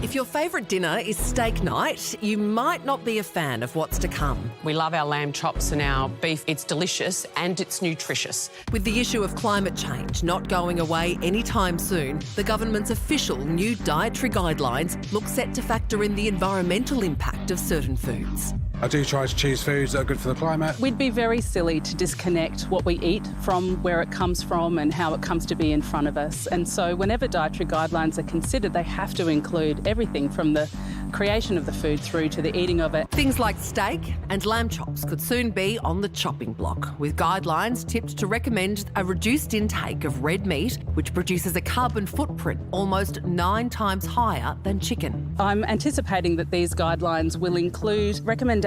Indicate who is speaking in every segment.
Speaker 1: If your favourite dinner is steak night, you might not be a fan of what's to come.
Speaker 2: We love our lamb chops and our beef. It's delicious and it's nutritious.
Speaker 1: With the issue of climate change not going away anytime soon, the government's official new dietary guidelines look set to factor in the environmental impact of certain foods.
Speaker 3: I do try to choose foods that are good for the climate.
Speaker 4: We'd be very silly to disconnect what we eat from where it comes from and how it comes to be in front of us. And so whenever dietary guidelines are considered, they have to include everything from the creation of the food through to the eating of it.
Speaker 1: Things like steak and lamb chops could soon be on the chopping block, with guidelines tipped to recommend a reduced intake of red meat, which produces a carbon footprint almost 9 times higher than chicken.
Speaker 4: I'm anticipating that these guidelines will include recommendations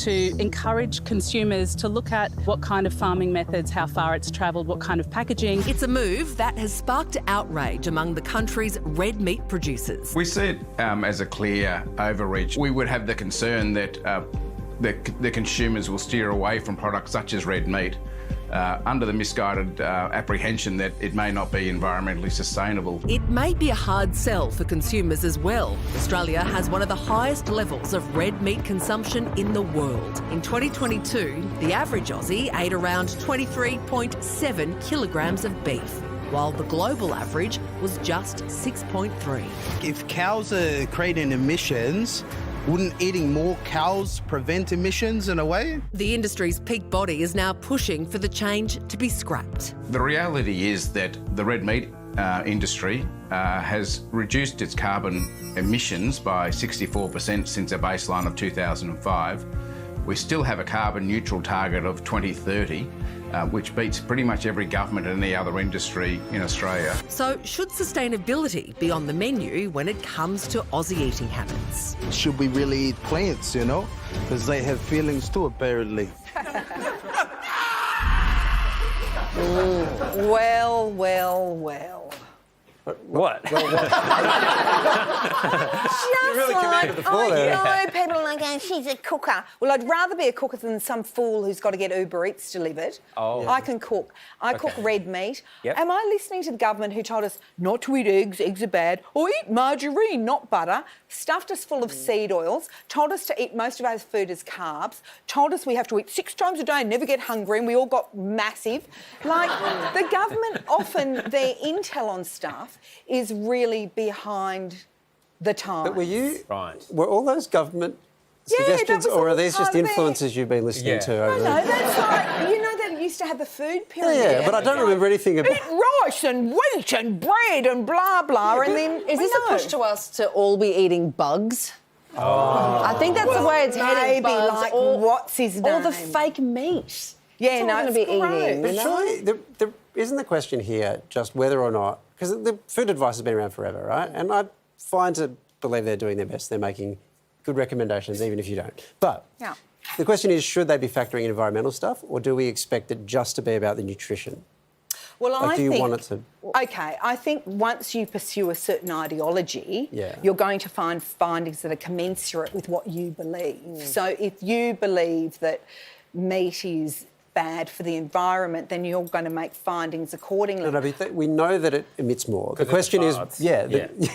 Speaker 4: to encourage consumers to look at what kind of farming methods, how far it's travelled, what kind of packaging.
Speaker 1: It's a move that has sparked outrage among the country's red meat producers.
Speaker 5: We see it as a clear overreach. We would have the concern that the consumers will steer away from products such as red meat under the misguided apprehension that it may not be environmentally sustainable.
Speaker 1: It may be a hard sell for consumers as well. Australia has one of the highest levels of red meat consumption in the world. In 2022, the average Aussie ate around 23.7 kilograms of beef, while the global average was just 6.3.
Speaker 6: If cows are creating emissions, wouldn't eating more cows prevent emissions in a way?
Speaker 1: The industry's peak body is now pushing for the change to be scrapped.
Speaker 5: The reality is that the red meat industry has reduced its carbon emissions by 64% since a baseline of 2005. We still have a carbon neutral target of 2030, which beats pretty much every government and any other industry in Australia.
Speaker 1: So should sustainability be on the menu when it comes to Aussie eating habits?
Speaker 6: Should we really eat plants, you know? Because they have feelings too, apparently.
Speaker 7: Well, well, well.
Speaker 8: What?
Speaker 7: Just like, I know people are like, oh, she's a cooker. Well, I'd rather be a cooker than some fool who's got to get Uber Eats delivered.
Speaker 8: Oh.
Speaker 7: I can cook. I cook red meat.
Speaker 8: Yep.
Speaker 7: Am I listening to the government who told us not to eat eggs are bad, or eat margarine, not butter, stuffed us full of seed oils, told us to eat most of our food as carbs, told us we have to eat 6 times a day and never get hungry, and we all got massive. Like, the government often, their intel on stuff is really behind the times.
Speaker 9: But
Speaker 8: Right.
Speaker 9: were all those government suggestions,
Speaker 7: that was
Speaker 9: or are
Speaker 7: all
Speaker 9: these just
Speaker 7: part of
Speaker 9: influences you've been listening to over
Speaker 7: No, that's like, you know, they used to have the food pyramid.
Speaker 9: Yeah, but I don't remember anything about...
Speaker 7: Eat rice and wheat and bread and blah, blah, and then...
Speaker 10: Is this a push to us to all be eating bugs? Oh. I think that's the way it's heading.
Speaker 7: Maybe,
Speaker 10: Bugs,
Speaker 7: like,
Speaker 10: or,
Speaker 7: what's his name?
Speaker 10: Or the fake meat.
Speaker 7: Yeah,
Speaker 10: That's
Speaker 7: no,
Speaker 10: what we're
Speaker 7: it's
Speaker 10: going to be
Speaker 7: gross.
Speaker 10: eating.
Speaker 9: But
Speaker 10: You know?
Speaker 9: surely, isn't the question here just whether or not... Because the food advice has been around forever, right? And I find to believe they're doing their best. They're making good recommendations, even if you don't. But
Speaker 7: Yeah.
Speaker 9: the question is, should they be factoring in environmental stuff, or do we expect it just to be about the nutrition?
Speaker 7: Well,
Speaker 9: Like, do you want it to...
Speaker 7: OK, I think once you pursue a certain ideology,
Speaker 9: Yeah.
Speaker 7: you're going to find findings that are commensurate with what you believe. So if you believe that meat is bad for the environment, then you're going to make findings accordingly.
Speaker 9: No, but we know that it emits more. The question is...
Speaker 8: farts.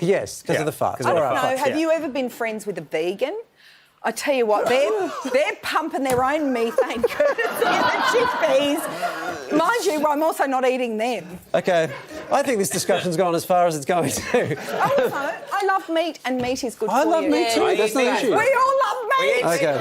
Speaker 9: Yes, because of the farts.
Speaker 7: I don't know, have you ever been friends with a vegan? I tell you what, they're pumping their own methane courtesy of the chickpeas. Mind you, I'm also not eating them.
Speaker 9: OK, I think this discussion's gone as far as it's going to.
Speaker 7: Also, I love meat and meat is good for you.
Speaker 9: I love meat too, that's the issue.
Speaker 7: We all love meat!
Speaker 9: OK.